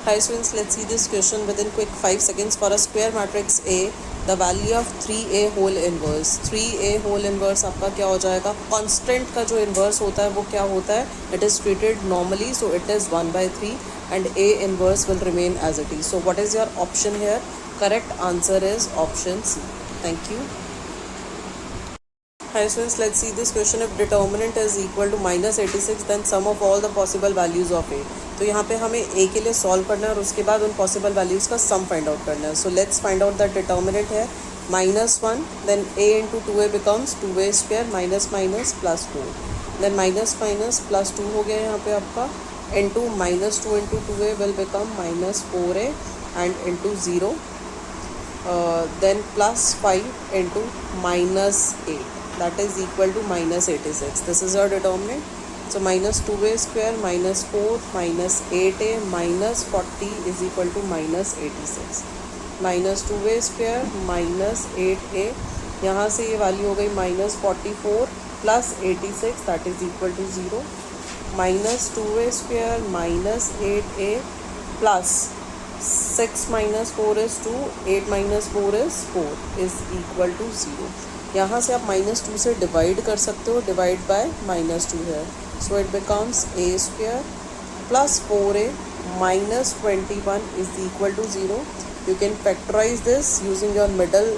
Hi students, let's see this question within quick 5 seconds. For a square matrix A, the value of 3A whole inverse. 3A whole inverse आपका क्या हो जाएगा? Constant का जो inverse होता है वो क्या होता है? It is treated normally, so it is 1/3 and A inverse will remain as it is. So what is your option here? Correct answer is option C. Thank you. Hi students, let's see this question. If determinant is equal to -86, then sum of all the possible values of A. तो यहाँ पे हमें A के लिए solve करना है और उसके बाद उन पॉसिबल वैल्यूज़ का सम फाइंड आउट करना है. So let's find out that determinant है -1, then A into 2A becomes 2A square minus minus plus 4, then minus minus plus 2 हो गया यहाँ पे आपका, into -2 into 2A will become -4A and into 0, then +5 into -8. That is equal to -86. This is your determinant. So -2A square minus 4 minus 8A minus 40 is equal to -86. -2A square minus 8A, यहाँ से ये value हो गई -44 plus 86, that is equal to 0. -2A square minus 8A plus 6 minus 4 is 2, 8 minus 4 is 4 is equal to 0. यहाँ से आप -2 से divide कर सकते हो, डिवाइड बाय -2 है. So it becomes A square plus 4A minus 21 is equal to 0. You can factorise this using your middle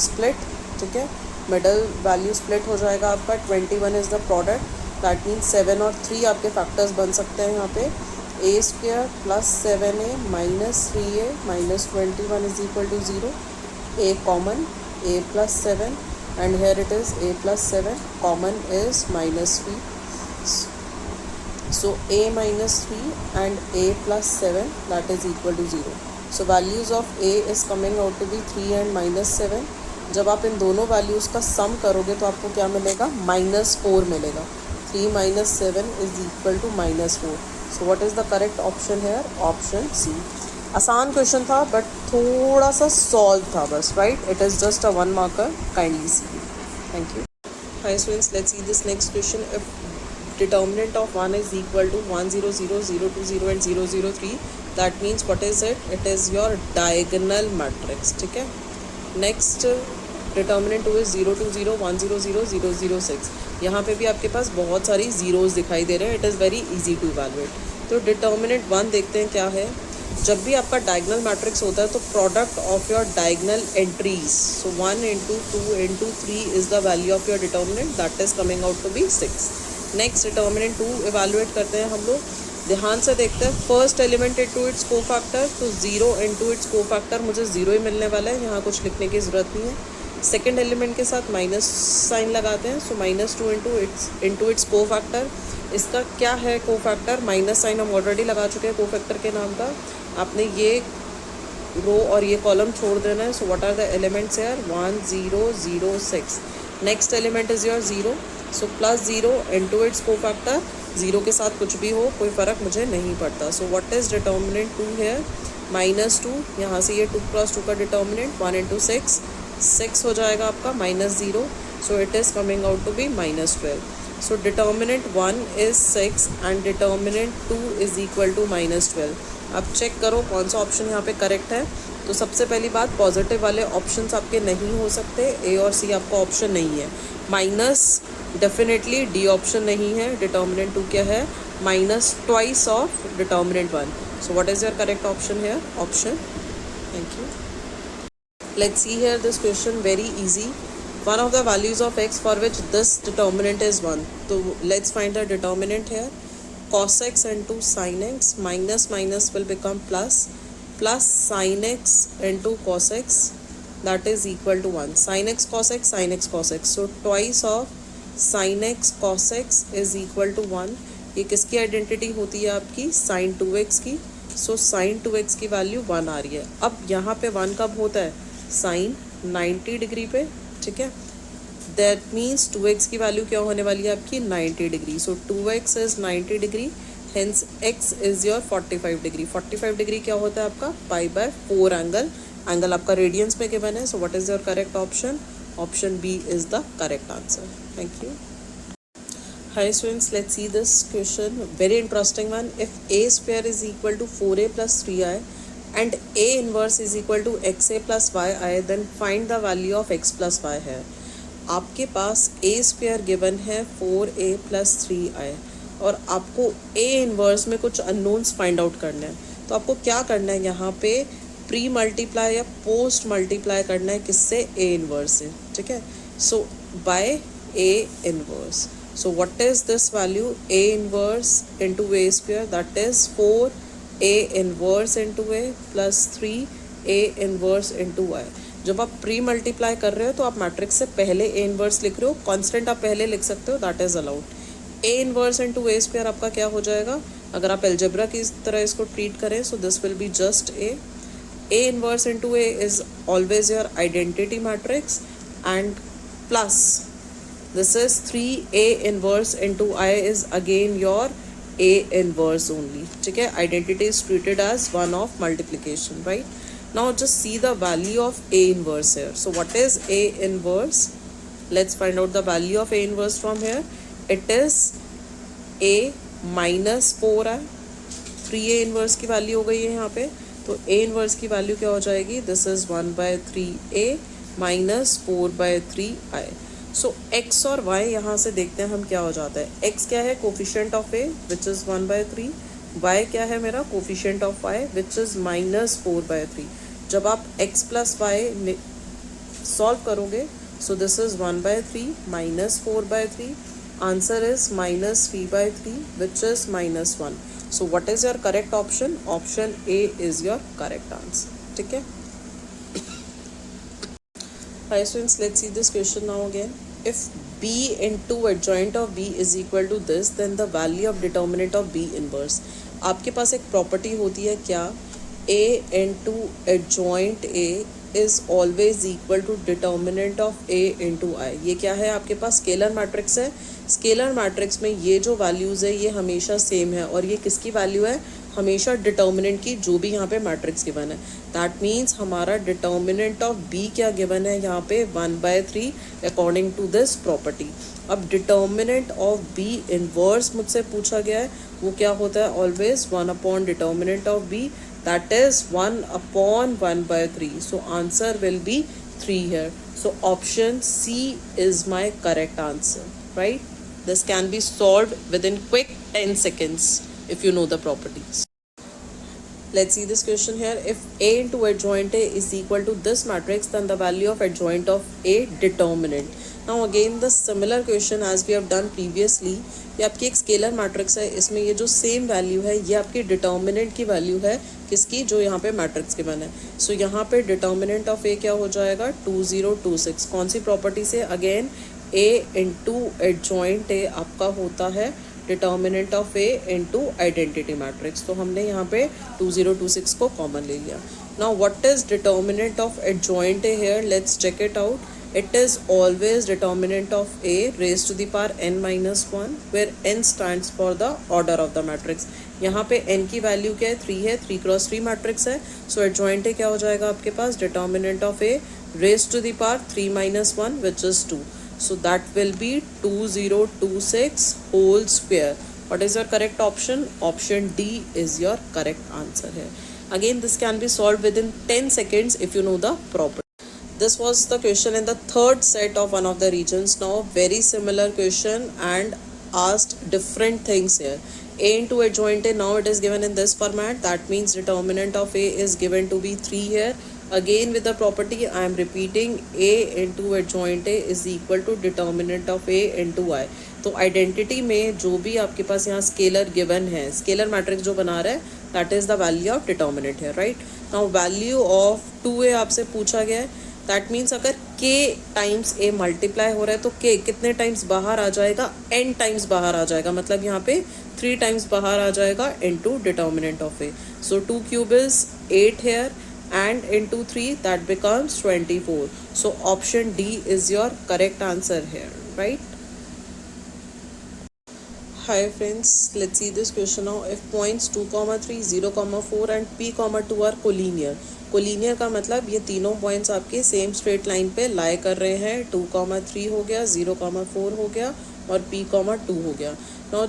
split. ठीक है, मिडल वैल्यू स्प्लिट हो जाएगा आपका. 21 is the product, that means 7 और 3 आपके फैक्टर्स बन सकते हैं यहाँ पे. A square plus 7A minus 3A minus 21 is equal to 0. A common, A plus 7, and here it is A plus 7, common is -3. So A minus 3 and A plus 7, that is equal to 0. So values of A is coming out to be 3 and -7. जब आप इन दोनों values का सम करोगे तो आपको क्या मिलेगा? -4 मिलेगा. 3 minus 7 is equal to -4. So what is the correct option here? Option C. आसान क्वेश्चन था बट थोड़ा सा सॉल्व था बस, right? It is just a 1 marker. Kindly C. Thank you. Hi students, let's see this next question. If determinant of 1 is equal to 1 0 0 0 2 0 and 0 0 3, that means what is it? It is your diagonal matrix. ठीक है. Next determinant 2 is 0 2 0 1 0 0 0 0 6. यहाँ पे भी आपके पास बहुत सारी zeros दिखाई दे रहे हैं. It is very easy to evaluate. तो डिटर्मिनेंट 1 देखते हैं क्या है. जब भी आपका डायगनल मैट्रिक्स होता है तो product of your diagonal entries, so 1 into 2 into 3 is the value of your determinant, that is coming out to be 6. Next determinant 2 evaluate करते हैं हम लोग. ध्यान से देखते हैं. First element into its cofactor, तो 0 इंटू इट्स को फैक्टर मुझे 0 ही मिलने वाला है, यहाँ कुछ लिखने की ज़रूरत नहीं है. सेकेंड एलिमेंट के साथ माइनस साइन लगाते हैं, सो -2 इंटू इट्स को फैक्टर. इसका क्या है को फैक्टर? माइनस साइन हम ऑलरेडी लगा चुके हैं को फैक्टर के नाम का. आपने ये रो और ये कॉलम छोड़ देना है. So what are the elements यार? 1 0 0 6. Next element is your 0, so +0 into its cofactor. 0 के साथ कुछ भी हो कोई फ़र्क मुझे नहीं पड़ता. सो व्हाट इज़ डिटर्मिनेंट 2 है? -2. यहाँ से ये 2 + 2 का डिटर्मिनेंट 1 इंटू 6, 6 हो जाएगा आपका -0. So it is coming out to be -12. So determinant 1 is 6 and determinant 2 is equal to -12. अब चेक करो कौन सा ऑप्शन यहाँ पे करेक्ट है. तो सबसे पहली बात, पॉजिटिव वाले ऑप्शंस आपके नहीं हो सकते. ए और सी आपका ऑप्शन नहीं है. माइनस डेफिनेटली डी ऑप्शन नहीं है. डिटर्मिनेंट 2 क्या है? -2 of determinant 1. So what is your correct option here? Option. Thank you. Let's see here this question, very easy. One of the values of x for which this determinant is 1. So let's find the determinant here. Cos x into sin x, minus minus will become plus, plus sin x into cos x, that is equal to 1. Sin x cos x, sin x cos x. So twice of sin x cos x is equal to 1. ये किसकी identity होती है आपकी? sin 2x की. So sin 2x की value 1 आ रही है. अब यहाँ पे 1 कब होता है? साइन 90 डिग्री पे. ठीक है, दैट मीन्स 2x की वैल्यू क्या होने वाली है आपकी? 90 degree. So 2x is 90 degree, hence x is your 45 degree. 45 degree क्या होता है आपका? π/4 एंगल. एंगल आपका रेडियंस में गिवन है. So what is your correct option? Option B is the correct answer. Thank you. Hi students, let's see this question. Very interesting one. If a square is equal to 4a plus 3i and a inverse is equal to xa plus yi, then find the value of x plus y है. आपके पास a square given है 4a plus 3i और आपको a inverse में कुछ unknowns find out करना है. तो आपको क्या करना है, यहाँ पे प्री मल्टीप्लाई या पोस्ट मल्टीप्लाई करना है किससे, a इन्वर्स से. ठीक है. So by a inverse. So what is this value? A inverse into a square, that is 4a inverse into a plus 3a inverse into y. जब आप pre multiply कर रहे हो तो आप मैट्रिक्स से पहले a इन्वर्स लिख रहे हो, कांस्टेंट आप पहले लिख सकते हो, that is allowed. a inverse into a square आपका क्या हो जाएगा, अगर आप एल्जेब्रा की तरह इसको ट्रीट करें, so this will be just a inverse into a is always your identity matrix and plus this is 3a inverse into I is again your a inverse only. ठीक है. Identity is treated as one of multiplication, right? Now just see the value of a inverse here. So what is a inverse? Let's find out the value of a inverse from here. It is a minus 4i. 3a inverse की value हो गई है यहाँ पे. तो a inverse की value क्या हो जाएगी? This is 1 by 3a minus 4 by 3i. So x और y यहाँ से देखते हैं हम क्या हो जाता है. x क्या है, coefficient of a which is 1/3. y क्या है मेरा, coefficient of y which is -4/3. जब आप x प्लस y सॉल्व करोगे, so this is 1/3 -4/3. Answer is -3/3 which is -1. So what is your correct option? Option A is your correct answer. ठीक है. Hi students, let's see this question now again. If b into adjoint of b is equal to this, then the value of determinant of b inverse. आपके पास एक property होती है क्या, a into adjoint a is always equal to determinant of a into I. ये क्या है, आपके पास scalar matrix है. स्केलर मैट्रिक्स में ये जो वैल्यूज़ है ये हमेशा सेम है और ये किसकी वैल्यू है, हमेशा डिटर्मिनेंट की, जो भी यहाँ पे मैट्रिक्स गिवन है. दैट मीन्स हमारा डिटर्मिनेंट ऑफ बी क्या गिवन है यहाँ पे, 1/3 अकॉर्डिंग टू दिस प्रॉपर्टी. अब डिटर्मिनेंट ऑफ बी इनवर्स मुझसे पूछा गया है, वो क्या होता है, always 1 upon determinant of B, that is 1 upon 1/3. So answer will be 3 here. So option C is my correct answer, right? This can be solved within quick 10 seconds if you know the properties. Let's see this question here. If A into adjoint A is equal to this matrix, then the value of adjoint of A determinant. Now again the similar question as we have done previously. ये आपकी एक scalar matrix है, इसमें ये जो same value है ये आपकी डिटर्मिनेंट की वैल्यू है, किसकी, जो यहाँ पे मैट्रिक्स के बना है. सो यहाँ पे डिटर्मिनेंट ऑफ ए क्या हो जाएगा, 2026. कौन सी प्रॉपर्टी से, again A into adjoint A आपका होता है determinant of A into identity matrix. तो हमने यहाँ पे 2026 को कॉमन ले लिया. Now what is determinant of adjoint A here, let's check it out. It is always determinant of A raised to the power n-1 where n stands for the order of the matrix. यहाँ पे n की value क्या है, 3 है, 3x3 matrix है. सो adjoint क्या हो जाएगा आपके पास, determinant of A raised to the power 3-1 which is 2. So that will be 2026 whole square. What is your correct option? Option D is your correct answer here. Again this can be solved within 10 seconds if you know the property. This was the question in the third set of one of the regions. Now very similar question and asked different things here. A into adjoint A, now it is given in this format. That means determinant of A is given to be 3 here. Again with the property I am repeating, A into adjoint A is equal to determinant of A into I. तो identity में जो भी आपके पास यहाँ scalar given है, scalar matrix जो बना रहा है, that is the value of determinant है, right. Now value of 2A आपसे पूछा गया है. दैट मीन्स अगर k टाइम्स a मल्टीप्लाई हो रहा है तो k कितने टाइम्स बाहर आ जाएगा, n टाइम्स बाहर आ जाएगा, मतलब यहाँ पे 3 टाइम्स बाहर आ जाएगा into determinant of a. So 2 cube is 8 here and into 3 that becomes 24. So option D is your correct answer here, right? Hi friends, let's see this question now. If points 2, 3, 0, 4 and p, 2 are collinear. Collinear का मतलब ये तीनों points आपके same straight line पे लाई कर रहे हैं. 2, 3 हो गया, 0, 4 हो गया और p कॉमा 2 हो गया। नाउ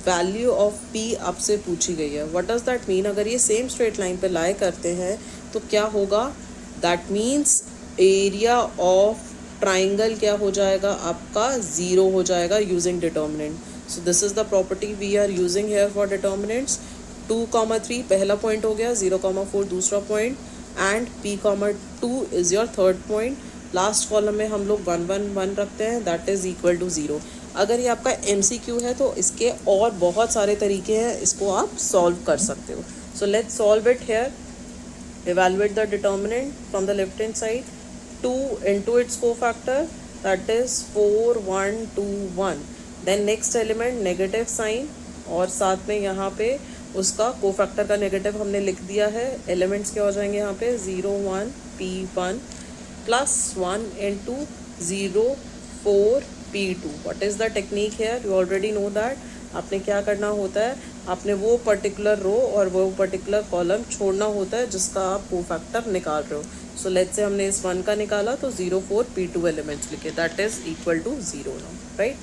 वैल्यू ऑफ p आपसे पूछी गई है। What does that mean? अगर ये सेम स्ट्रेट लाइन पे लाई करते हैं तो क्या होगा? That means area of triangle क्या हो जाएगा आपका? 0 हो जाएगा using determinant. So this is the property we are using here for determinants. 2,3 पहला पॉइंट हो गया, 0,4 दूसरा point, and p,2 is your third point. Last column में हम लोग 1 1 1 रखते हैं, दैट इज इक्वल टू 0। अगर ये आपका MCQ है तो इसके और बहुत सारे तरीके हैं, इसको आप सॉल्व कर सकते हो। So let's solve it here. Evaluate the determinant from the left hand side. 2 into its cofactor, that is 4 1 2 1. Then next element negative sign, और साथ में यहाँ पे उसका कोफैक्टर का नेगेटिव हमने लिख दिया है। एलिमेंट्स क्या हो जाएंगे यहाँ पे? 0 1 p1 plus 1 into 0 4 p2. What is the technique here? You already know that. आपने क्या करना होता है? आपने वो पर्टिकुलर रो और वो पर्टिकुलर कॉलम छोड़ना होता है जिसका आप कोफैक्टर निकाल रहे हो। सो लेट्स से हमने इस 1 का निकाला तो 0 4 p2 एलिमेंट्स लिखे, that is equal to 0 now, right.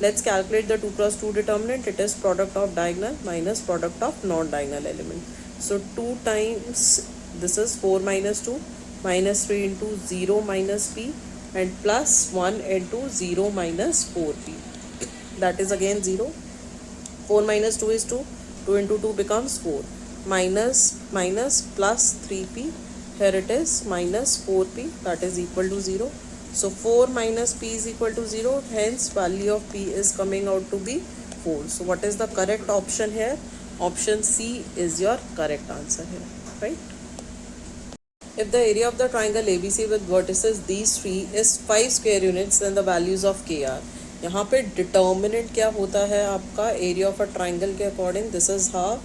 Let's calculate the 2 cross 2 determinant. It is product of diagonal minus product of non diagonal element. So 2 times this is 4 minus 2 minus 3 into 0 minus p and plus 1 into 0 minus 4p, that is again 0. 4 minus 2 is 2. 2 into 2 becomes 4. Minus minus plus 3p. Here it is minus 4p, that is equal to 0. So 4 minus p is equal to 0. Hence value of p is coming out to be 4. So what is the correct option here? Option C is your correct answer here, right? If the area of the triangle ABC with vertices these three is 5 square units, then the values of k are. यहाँ पे determinant क्या होता है आपका? Area of a triangle के according this is how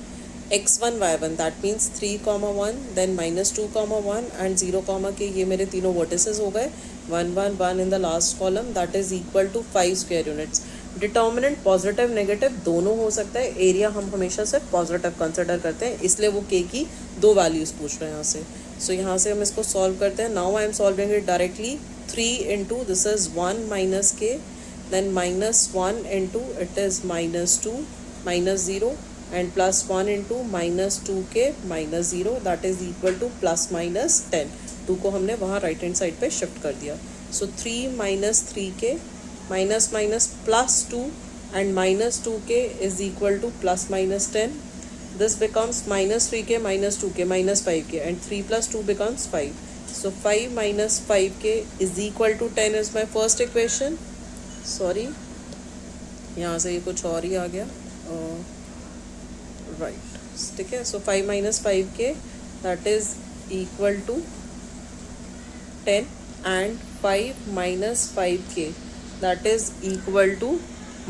x1 y1, that means 3,1 then -2,1 and 0, के ये मेरे तीनों वर्टिसेस हो गए। 1 1 1 in the last column, that is equal to 5 square units. Determinant positive negative दोनों हो सकता है। एरिया हम हमेशा से पॉजिटिव कंसिडर करते हैं, इसलिए वो के की 2 वैल्यूज़ पूछ रहे हैं यहाँ से। सो यहाँ से हम इसको सॉल्व करते हैं। Now I am solving it directly. 3 into this is 1 minus k, then minus 1 into it is minus 2 minus 0 and plus 1 into minus 2k minus 0, that is equal to plus minus 10. 2 को हमने वहाँ right hand side पे shift कर दिया। सो 3 minus 3k minus minus plus 2 and minus 2k is equal to plus minus 10. This becomes minus 3k minus 2k minus 5k and 3 plus 2 becomes 5. So 5 minus 5k is equal to 10 is my first equation. Sorry, यहाँ से ये कुछ और ही आ गया, right, ठीक है। So 5 minus 5k that is equal to 10 and 5 minus 5k that is equal to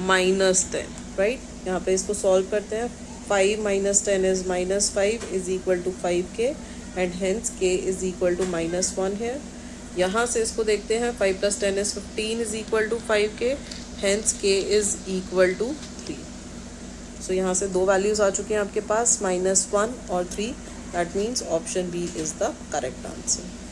-10, right. यहाँ पे इसको सॉल्व करते हैं। 5 minus 10 is -5 is equal to 5k and hence k is equal to -1 है। यहाँ से इसको देखते हैं। 5 plus 10 is 15 is equal to 5k, hence k is equal to 3. सो यहाँ से 2 वैल्यूज़ आ चुके हैं आपके पास, -1 और 3. That means option B is the correct answer.